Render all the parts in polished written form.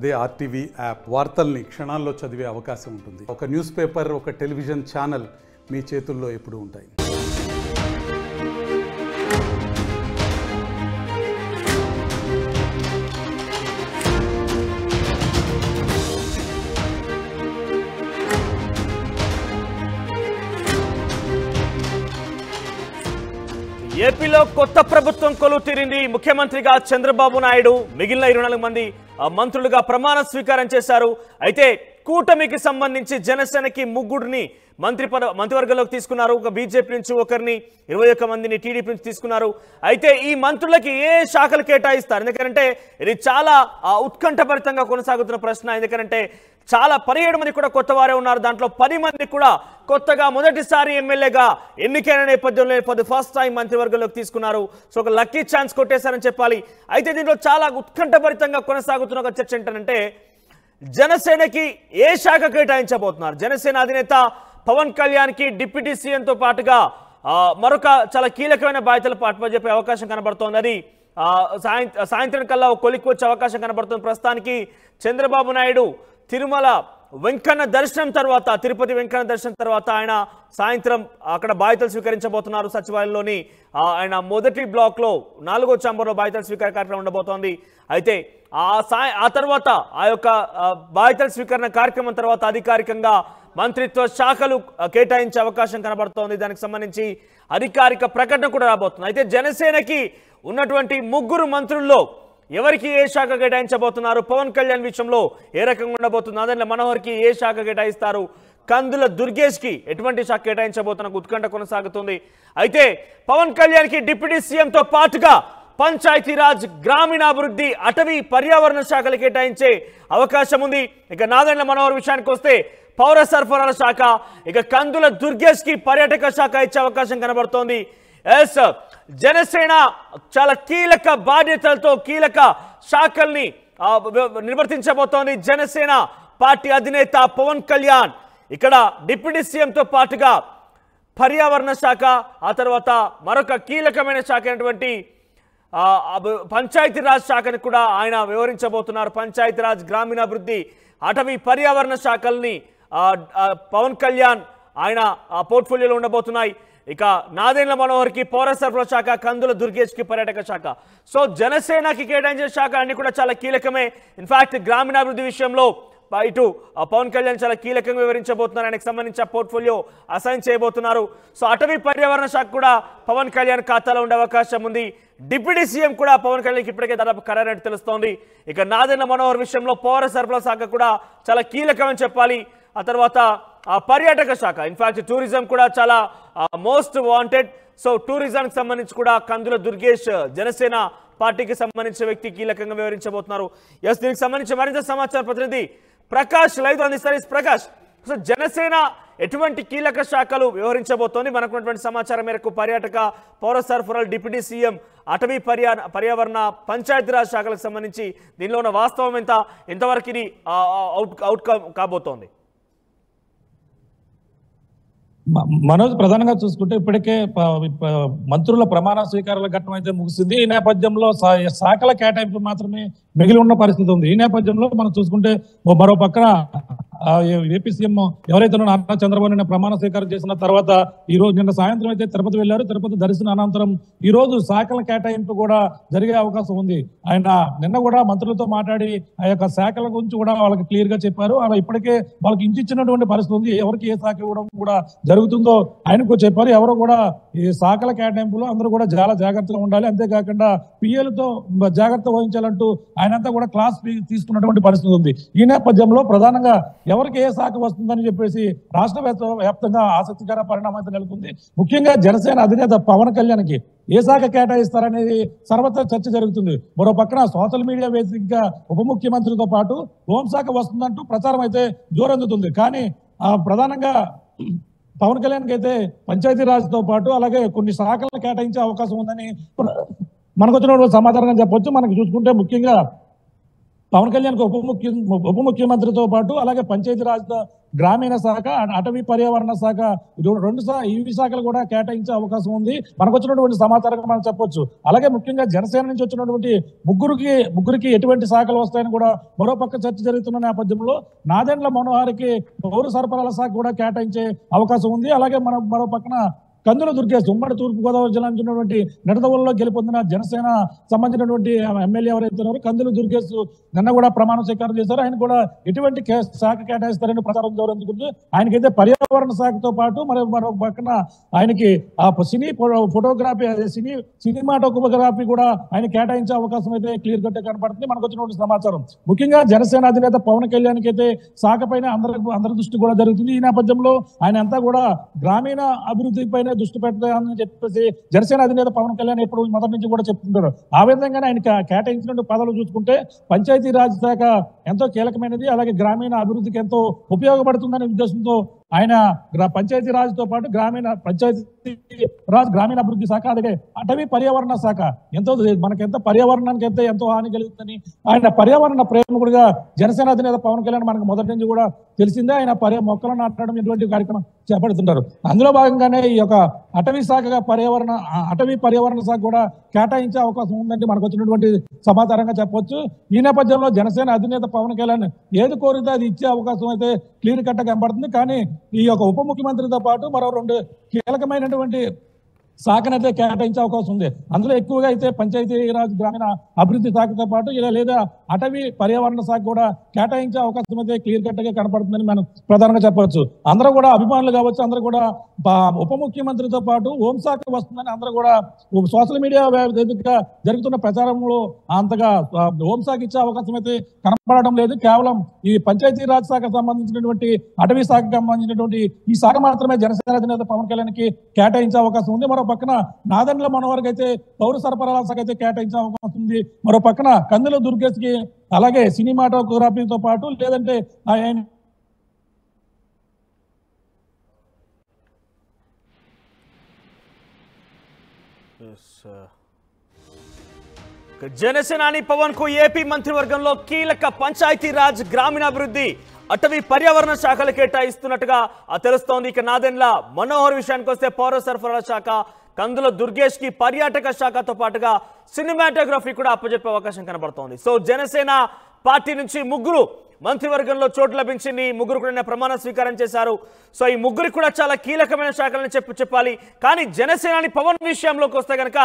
అదే RTV app వార్తల్ని క్షణాల్లో చదివే అవకాశం ఉంటుంది. ఒక న్యూస్ పేపర్, ఒక టెలివిజన్ ఛానల్ మీ చేతుల్లో ఎప్పుడూ ఉంటాయి. ఏపీలో కొత్త ప్రభుత్వం కొలువు తీరింది. ముఖ్యమంత్రిగా చంద్రబాబు నాయుడు, మిగిలిన 24 మంది మంత్రులుగా ప్రమాణ స్వీకారం చేశారు. అయితే కూటమికి సంబంధించి జనసేనకి 3 మంత్రివర్గంలోకి తీసుకున్నారు. ఒక బీజేపీ నుంచి ఒకరిని, 21 మందిని టీడీపీ నుంచి తీసుకున్నారు. అయితే ఈ మంత్రులకి ఏ శాఖలు కేటాయిస్తారు? ఎందుకంటే ఇది చాలా ఉత్కంఠభరితంగా కొనసాగుతున్న ప్రశ్న. ఎందుకంటే చాలా 17 మంది కూడా కొత్త వారే ఉన్నారు. దాంట్లో 10 మంది కూడా కొత్తగా మొదటిసారి ఎమ్మెల్యేగా ఎన్నికైన నేపథ్యంలో ఫస్ట్ టైం మంత్రివర్గంలోకి తీసుకున్నారు. సో ఒక లక్కీ ఛాన్స్ కొట్టేశారని చెప్పాలి. అయితే దీంట్లో చాలా ఉత్కంఠభరితంగా కొనసాగుతున్న ఒక చర్చ ఏంటంటే జనసేనకి ఏ శాఖ కేటాయించబోతున్నారు? జనసేన అధినేత పవన్ కళ్యాణ్కి డిప్యూటీ సీఎంతో పాటుగా మరొక చాలా కీలకమైన బాధ్యతలు అప్పచెప్పే అవకాశం కనబడుతోంది. అది సాయంత్రం కల్లా కొలిక్కి వచ్చే అవకాశం కనబడుతుంది. ప్రస్తుతానికి చంద్రబాబు నాయుడు తిరుమల వెంకన్న దర్శనం తర్వాత, తిరుపతి వెంకన్న దర్శనం తర్వాత ఆయన సాయంత్రం అక్కడ బాధ్యతలు స్వీకరించబోతున్నారు. సచివాలయంలోని ఆయన మొదటి బ్లాక్లో 4వ ఛాంబర్లో బాధ్యతలు స్వీకార కార్యక్రమం ఉండబోతోంది. అయితే ఆ తర్వాత ఆ యొక్క బాధ్యతల స్వీకరణ కార్యక్రమం తర్వాత అధికారికంగా మంత్రిత్వ శాఖలు కేటాయించే అవకాశం కనబడుతోంది. దానికి సంబంధించి అధికారిక ప్రకటన కూడా రాబోతుంది. అయితే జనసేనకి ఉన్నటువంటి 3 మంత్రుల్లో ఎవరికి ఏ శాఖ కేటాయించబోతున్నారు? పవన్ కళ్యాణ్ విషయంలో ఏ రకంగా ఉండబోతుంది? నాదెండ్ల మనోహర్కి ఏ శాఖ కేటాయిస్తారు? కందుల దుర్గేష్కి ఎటువంటి శాఖ కేటాయించబోతున్న ఉత్కంఠ కొనసాగుతుంది. అయితే పవన్ కళ్యాణ్కి డిప్యూటీ సీఎంతో పాటుగా పంచాయతీరాజ్, గ్రామీణాభివృద్ధి, అటవీ, పర్యావరణ శాఖలు కేటాయించే అవకాశం ఉంది. ఇక నాదెండ్ల మనోహర్ విషయానికి వస్తే పౌర సరఫరాల శాఖ, ఇక కందుల దుర్గేష్కి పర్యాటక శాఖ ఇచ్చే అవకాశం కనబడుతోంది. ఎస్, జనసేన చాలా కీలక బాధ్యతలతో కీలక శాఖల్ని నిర్వర్తించబోతోంది. జనసేన పార్టీ అధినేత పవన్ కళ్యాణ్ ఇక్కడ డిప్యూటీ సీఎంతో పాటుగా పర్యావరణ శాఖ, ఆ తర్వాత మరొక కీలకమైన శాఖ అయినటువంటి పంచాయతీరాజ్ శాఖని కూడా ఆయన వివరించబోతున్నారు. పంచాయతీరాజ్, గ్రామీణాభివృద్ధి, అటవీ, పర్యావరణ శాఖల్ని పవన్ కళ్యాణ్ ఆయన పోర్ట్ఫోలియోలో ఉండబోతున్నాయి. ఇక నాదెండ్ల మనోహర్కి పౌర సరఫరా శాఖ, కందుల దుర్గేష్కి పర్యాటక శాఖ. సో జనసేనకి కేటాయించిన శాఖ అన్ని కూడా చాలా కీలకమే. ఇన్ఫాక్ట్ గ్రామీణాభివృద్ధి విషయంలో ఇటు పవన్ కళ్యాణ్ చాలా కీలకంగా వివరించబోతున్నారు. ఆయనకు సంబంధించిన పోర్ట్ఫోలియో అసైన్ చేయబోతున్నారు. సో అటవీ, పర్యావరణ శాఖ కూడా పవన్ కళ్యాణ్ ఖాతాలో ఉండే అవకాశం ఉంది. డిప్యూటీ సీఎం కూడా పవన్ కళ్యాణ్కి ఇప్పటికే దాదాపు ఖరారైనట్టు తెలుస్తోంది. ఇక నాదెండ్ల మనోహర్ విషయంలో పౌర సరఫరా శాఖ కూడా చాలా కీలకమని చెప్పాలి. ఆ తర్వాత పర్యాటక శాఖ, ఇన్ఫాక్ట్ టూరిజం కూడా చాలా మోస్ట్ వాంటెడ్. సో టూరిజంకి సంబంధించి కూడా కందుల దుర్గేష్ జనసేన పార్టీకి సంబంధించిన వ్యక్తి కీలకంగా వివరించబోతున్నారు. ఎస్, దీనికి సంబంధించి మరింత సమాచారం ప్రతినిధి ప్రకాష్ లైవ్ అందిస్తారు. ప్రకాష్, సో జనసేన ఎటువంటి కీలక శాఖలు వ్యవహరించబోతోంది? మనకున్నటువంటి సమాచారం మేరకు పర్యాటక, పౌర సరఫరాలు, డిప్యూటీ సీఎం, అటవీ, పర్యావరణ, పంచాయతీరాజ్ శాఖలకు సంబంధించి దీనిలో ఉన్న వాస్తవం ఎంతవరకు ఇది అవుట్కమ్ కాబోతోంది? మనోజ్, ప్రధానంగా చూసుకుంటే ఇప్పటికే మంత్రుల ప్రమాణ స్వీకారాల ఘట్టం అయితే ముగిసింది. ఈ నేపథ్యంలో శాఖల కేటాయింపు మాత్రమే మిగిలి ఉన్న పరిస్థితి ఉంది. ఈ నేపథ్యంలో మనం చూసుకుంటే మరో పక్కన ఏపీ సీఎం ఎవరైతే నారా చంద్రబాబు నాయుడు ప్రమాణ స్వీకారం చేసిన తర్వాత ఈ రోజు నిన్న సాయంత్రం అయితే తిరుపతి వెళ్లారు. తిరుపతి దర్శన అనంతరం ఈ రోజు శాఖల కేటాయింపు కూడా జరిగే అవకాశం ఉంది. ఆయన నిన్న కూడా మంత్రులతో మాట్లాడి ఆ యొక్క శాఖల గురించి కూడా వాళ్ళకి క్లియర్ గా చెప్పారు. అలా ఇప్పటికే వాళ్ళకి ఇంటిచ్చినటువంటి పరిస్థితి ఉంది. ఎవరికి ఏ శాఖ ఇవ్వడం కూడా జరుగుతుందో ఆయనకు చెప్పారు. ఎవరు కూడా ఈ శాఖల కేటాయింపులో అందరూ కూడా చాలా జాగ్రత్తగా ఉండాలి, అంతేకాకుండా పిఎలతో జాగ్రత్త వహించాలంటూ ఆయనంతా కూడా క్లాస్ తీసుకున్నటువంటి పరిస్థితి ఉంది. ఈ నేపథ్యంలో ప్రధానంగా ఎవరికి ఏ శాఖ వస్తుందని చెప్పేసి రాష్ట్ర వ్యాప్తంగా ఆసక్తికర పరిణామం అయితే నెలకొంది. ముఖ్యంగా జనసేన అధినేత పవన్ కళ్యాణ్కి ఏ శాఖ కేటాయిస్తారనేది సర్వత్రా చర్చ జరుగుతుంది. మరో పక్కన సోషల్ మీడియా వేదికగా ఉప ముఖ్యమంత్రితో పాటు హోంశాఖ వస్తుందంటూ ప్రచారం అయితే జోరందుతుంది. కానీ ప్రధానంగా పవన్ కళ్యాణ్కి అయితే పంచాయతీరాజ్తో పాటు అలాగే కొన్ని శాఖలను కేటాయించే అవకాశం ఉందని మనకు వచ్చిన సమాచారంగా చెప్పొచ్చు. మనకు చూసుకుంటే ముఖ్యంగా పవన్ కళ్యాణ్ ఉప ముఖ్యమంత్రితో పాటు అలాగే పంచాయతీరాజ్ గ్రామీణ శాఖ అటవీ పర్యావరణ శాఖ ఈ శాఖలు కూడా కేటాయించే అవకాశం ఉంది. మనకు వచ్చినటువంటి సమాచారంగా మనం చెప్పొచ్చు. అలాగే ముఖ్యంగా జనసేన నుంచి వచ్చినటువంటి ముగ్గురికి ఎటువంటి శాఖలు వస్తాయని కూడా మరోపక్క చర్చ జరుగుతున్న నేపథ్యంలో నాదెండ్ల మనోహర్కి పౌర సరఫరాల శాఖ కూడా కేటాయించే అవకాశం ఉంది. అలాగే మరో పక్కన కందుల దుర్గేష్ ఉమ్మడి తూర్పుగోదావరి జిల్లా నుంచి ఉన్నటువంటి నిడదవోలులో గెలుపొందిన జనసేన సంబంధించినటువంటి ఎమ్మెల్యే ఎవరైతే ఉన్నారో కందుల దుర్గేష్ నిన్న కూడా ప్రమాణ స్వీకారం చేశారు. ఆయన కూడా ఎటువంటి శాఖ కేటాయిస్తారని ప్రచారం జరుగుతుంది. ఆయనకైతే పర్యావరణ శాఖతో పాటు మరో పక్కన ఆయనకి సినీ ఫోటోగ్రఫీ సినిమాటోగ్రఫీ కూడా ఆయన కేటాయించే అవకాశం అయితే క్లియర్ కట్ కనపడుతుంది. మనకు వచ్చినటువంటి సమాచారం ముఖ్యంగా జనసేన అధినేత పవన్ కళ్యాణ్కి అయితే శాఖ పైన అందరి దృష్టి కూడా జరుగుతుంది. ఈ నేపథ్యంలో ఆయన అంతా కూడా గ్రామీణ అభివృద్ధి పైన దృష్టి పెట్టాలని చెప్పేసి జనసేన అధినేత పవన్ కళ్యాణ్ ఎప్పుడు మొదటి నుంచి కూడా చెప్తుంటారు. ఆ విధంగానే ఆయన కేటాయించిన పదవులు చూసుకుంటే పంచాయతీరాజ్ శాఖ ఎంతో కీలకమైనది, అలాగే గ్రామీణ అభివృద్ధికి ఎంతో ఉపయోగపడుతుందనే ఉద్దేశంతో ఆయన పంచాయతీరాజ్తో పాటు గ్రామీణ అభివృద్ధి శాఖ, అలాగే అటవీ పర్యావరణ శాఖ మనకెంత పర్యావరణానికి ఎంతో హాని కలుగుతుందని ఆయన పర్యావరణ ప్రేమికుడిగా జనసేన అధినేత పవన్ కళ్యాణ్ మనకు మొదటి నుంచి కూడా తెలిసిందే. ఆయన మొక్కలు నాటడం ఇటువంటి కార్యక్రమం చేపడుతుంటారు. అందులో భాగంగానే ఈ యొక్క అటవీ పర్యావరణ శాఖ కూడా కేటాయించే అవకాశం ఉందంటే మనకు వచ్చినటువంటి సమాచారంగా చెప్పవచ్చు. ఈ నేపథ్యంలో జనసేన అధినేత పవన్ కళ్యాణ్ ఏది కోరితే అది ఇచ్చే అవకాశం అయితే క్లియర్ కట్ గా కనబడుతుంది. కానీ ఈ యొక్క ఉప ముఖ్యమంత్రితో పాటు మరో 2 కీలకమైనటువంటి శాఖనైతే కేటాయించే అవకాశం ఉంది. అందులో ఎక్కువగా అయితే పంచాయతీరాజ్ గ్రామీణ అభివృద్ధి శాఖతో పాటు లేదా అటవీ పర్యావరణ శాఖ కూడా కేటాయించే అవకాశం అయితే క్లియర్ కట్ గా కనపడుతుందని మనం ప్రధానంగా చెప్పవచ్చు. అందరూ కూడా అభిమానులు కావచ్చు, అందరూ కూడా ఉప ముఖ్యమంత్రితో పాటు హోంశాఖ వస్తుందని అందరూ కూడా సోషల్ మీడియా వేదికగా జరుగుతున్న ప్రచారంలో అంతగా హోంశాఖ ఇచ్చే అవకాశం అయితే కనపడడం లేదు. కేవలం ఈ పంచాయతీరాజ్ శాఖకు సంబంధించినటువంటి అటవీ శాఖకు సంబంధించినటువంటి ఈ శాఖ మాత్రమే జనసేన అధినేత పవన్ కళ్యాణ్కి కేటాయించే అవకాశం ఉంది. మరో పక్కన నాదెండ్ల మనోహర్కి అయితే పౌర సరఫరాల శాఖ అయితే కేటాయించే అవకాశం ఉంది. మరో పక్కన కందుల దుర్గేష్ కి అలాగే సినిమాటోగ్రఫీతో పాటు లేదంటే ఆయన జనసేనాని పవన్ కు ఏపీ మంత్రివర్గంలో కీలక పంచాయతీరాజ్ గ్రామీణాభివృద్ధి అటవీ పర్యావరణ శాఖలు కేటాయిస్తున్నట్టుగా తెలుస్తోంది. ఇక నాదెండ్ల మనోహర్ విషయానికి వస్తే పౌర సరఫరాల శాఖ, కందుల దుర్గేష్ కి పర్యాటక శాఖతో పాటుగా సినిమాటోగ్రఫీ కూడా అప్పచెప్పే అవకాశం కనబడుతోంది. సో జనసేన పార్టీ నుంచి 3 మంత్రివర్గంలో చోటు లభించింది. 3 కూడా ప్రమాణ స్వీకారం చేశారు. సో ఈ 3 కూడా చాలా కీలకమైన శాఖలని చెప్పాలి. కానీ జనసేనాని పవన్ విషయంలోకి వస్తే కనుక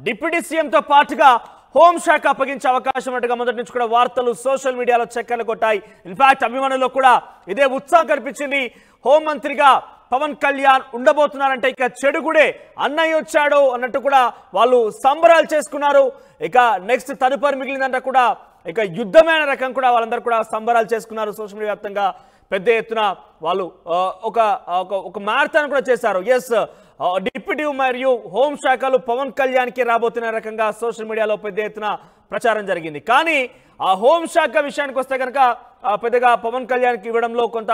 డిప్యూటీ సీఎంతో పాటుగా హోంశాఖ అప్పగించే అవకాశం ఉన్నట్టుగా మొదటి నుంచి కూడా వార్తలు సోషల్ మీడియాలో చక్కర్లు కొట్టాయి. ఇన్ఫాక్ట్ అభిమానుల్లో కూడా ఇదే ఉత్సాహం కనిపించింది. హోంమంత్రిగా పవన్ కళ్యాణ్ ఉండబోతున్నారంటే ఇక చెడుగుడే అన్నయ్య వచ్చాడు అన్నట్టు కూడా వాళ్ళు సంబరాలు చేసుకున్నారు. ఇక నెక్స్ట్ తదుపరి మిగిలిందంటే కూడా ఇక యుద్ధమైన రకం కూడా వాళ్ళందరూ కూడా సంబరాలు చేసుకున్నారు. సోషల్ మీడియా వ్యాప్తంగా పెద్ద ఎత్తున వాళ్ళు ఒక మ్యారథాన్ కూడా చేశారు. ఎస్, డిప్యూటీ మరియు హోంశాఖలు పవన్ కళ్యాణ్కి రాబోతున్న రకంగా సోషల్ మీడియాలో పెద్ద ఎత్తున ప్రచారం జరిగింది. కానీ ఆ హోంశాఖ విషయానికి వస్తే కనుక పెద్దగా పవన్ కళ్యాణ్కి ఇవ్వడంలో కొంత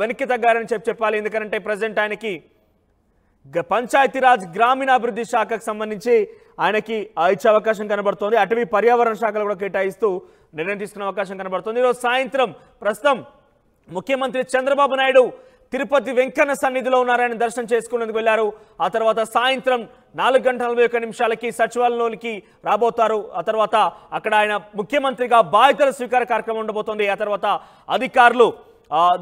వెనక్కి తగ్గారని చెప్పాలి. ఎందుకంటే ప్రజెంట్ ఆయనకి పంచాయతీరాజ్ గ్రామీణాభివృద్ధి శాఖకు సంబంధించి ఆయనకి ఇచ్చే అవకాశం కనబడుతోంది. అటవీ పర్యావరణ శాఖలు కూడా కేటాయిస్తూ నిర్ణయం తీసుకునే అవకాశం కనబడుతుంది. ఈరోజు సాయంత్రం ప్రస్తుతం ముఖ్యమంత్రి చంద్రబాబు నాయుడు తిరుపతి వెంకన్న సన్నిధిలో ఉన్నారని దర్శనం చేసుకునేందుకు వెళ్లారు. ఆ తర్వాత సాయంత్రం 4:41 సచివాలయంలోనికి రాబోతారు. ఆ తర్వాత అక్కడ ఆయన ముఖ్యమంత్రిగా బాధ్యతల స్వీకార కార్యక్రమం ఉండబోతోంది. ఆ తర్వాత అధికారులు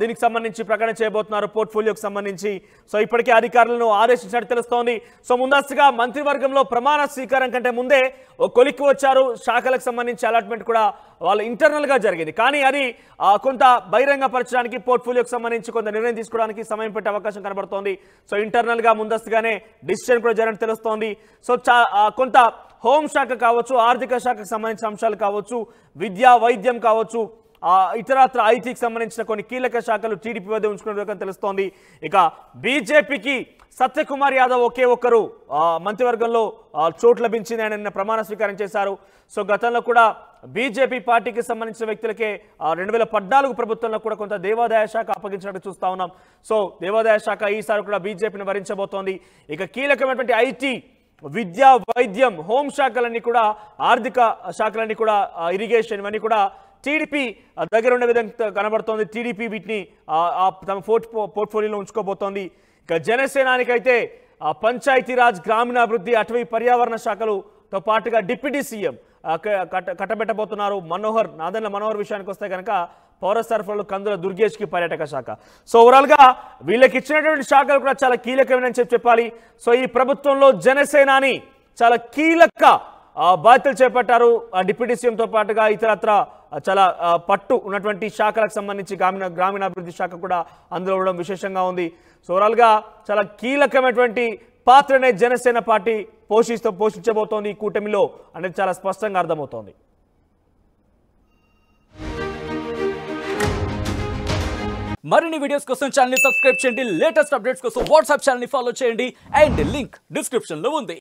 దీనికి సంబంధించి ప్రకటన చేయబోతున్నారు, పోర్ట్ఫోలియోకి సంబంధించి. సో ఇప్పటికే అధికారులను ఆదేశించినట్టు తెలుస్తోంది. సో ముందస్తుగా మంత్రివర్గంలో ప్రమాణ స్వీకారం కంటే ముందే కొలిక్కి వచ్చారు. శాఖలకు సంబంధించి అలాట్మెంట్ కూడా వాళ్ళ ఇంటర్నల్గా జరిగింది. కానీ అది కొంత బహిరంగపరచడానికి, పోర్ట్ఫోలియోకి సంబంధించి కొంత నిర్ణయం తీసుకోవడానికి సమయం పెట్టే అవకాశం కనబడుతోంది. సో ఇంటర్నల్గా ముందస్తుగానే డిసిషన్ కూడా జరిగినట్టు తెలుస్తోంది. సో కొంత హోంశాఖ కావచ్చు, ఆర్థిక శాఖకు సంబంధించిన అంశాలు కావచ్చు, విద్యా వైద్యం కావచ్చు, ఇతరత్ర ఐటీకి సంబంధించిన కొన్ని కీలక శాఖలు టీడీపీ వద్ద ఉంచుకునే తెలుస్తోంది. ఇక బీజేపీకి సత్యకుమార్ యాదవ్ ఒకే ఒక్కరు మంత్రివర్గంలో చోటు లభించింది. ఆయన నిన్న ప్రమాణ స్వీకారం చేశారు. సో గతంలో కూడా బీజేపీ పార్టీకి సంబంధించిన వ్యక్తులకే 2014 ప్రభుత్వంలో కూడా కొంత దేవాదాయ శాఖ అప్పగించినట్టు చూస్తా ఉన్నాం. సో దేవాదాయ శాఖ ఈసారి కూడా బీజేపీని భరించబోతోంది. ఇక కీలకమైనటువంటి ఐటీ, విద్యా వైద్యం, హోంశాఖలన్నీ కూడా, ఆర్థిక శాఖలన్నీ కూడా, ఇరిగేషన్, ఇవన్నీ కూడా టీడీపీ దగ్గర ఉండే విధంగా కనబడుతోంది. టీడీపీ వీటిని తమ పోర్ట్ఫోలియోలో ఉంచుకోబోతోంది. ఇక జనసేనానికైతే పంచాయతీరాజ్, గ్రామీణాభివృద్ధి, అటవీ పర్యావరణ శాఖలతో పాటుగా డిప్యూటీ సీఎం కట్టబెట్టబోతున్నారు. నాదెండ్ల మనోహర్ విషయానికి వస్తే కనుక పౌర సరఫరాలు కందుల దుర్గేష్కి పర్యాటక శాఖ. సో ఓవరాల్గా వీళ్ళకి ఇచ్చినటువంటి శాఖలు కూడా చాలా కీలకమని చెప్పాలి. సో ఈ ప్రభుత్వంలో జనసేనాని చాలా కీలక బాధ్యతలు చేపట్టారు. డిప్యూటీ సీఎంతో పాటుగా ఇతరత్ర చాలా పట్టు ఉన్నటువంటి శాఖలకు సంబంధించి గ్రామీణాభివృద్ధి శాఖ కూడా అందులో ఉండడం విశేషంగా ఉంది. సో ఓవరాల్గా చాలా కీలకమైనటువంటి పాత్రనే జనసేన పార్టీ పోషించబోతోంది ఈ కూటమిలో అనేది చాలా స్పష్టంగా అర్థమవుతోంది. మరిన్ని వీడియోస్ కోసం ఛానల్ ని సబ్స్క్రైబ్ చేయండి. లేటెస్ట్ అప్డేట్స్ కోసం వాట్సాప్ ఛానల్ ని ఫాలో చేయండి. అండ్ లింక్ డిస్క్రిప్షన్ లో ఉంది.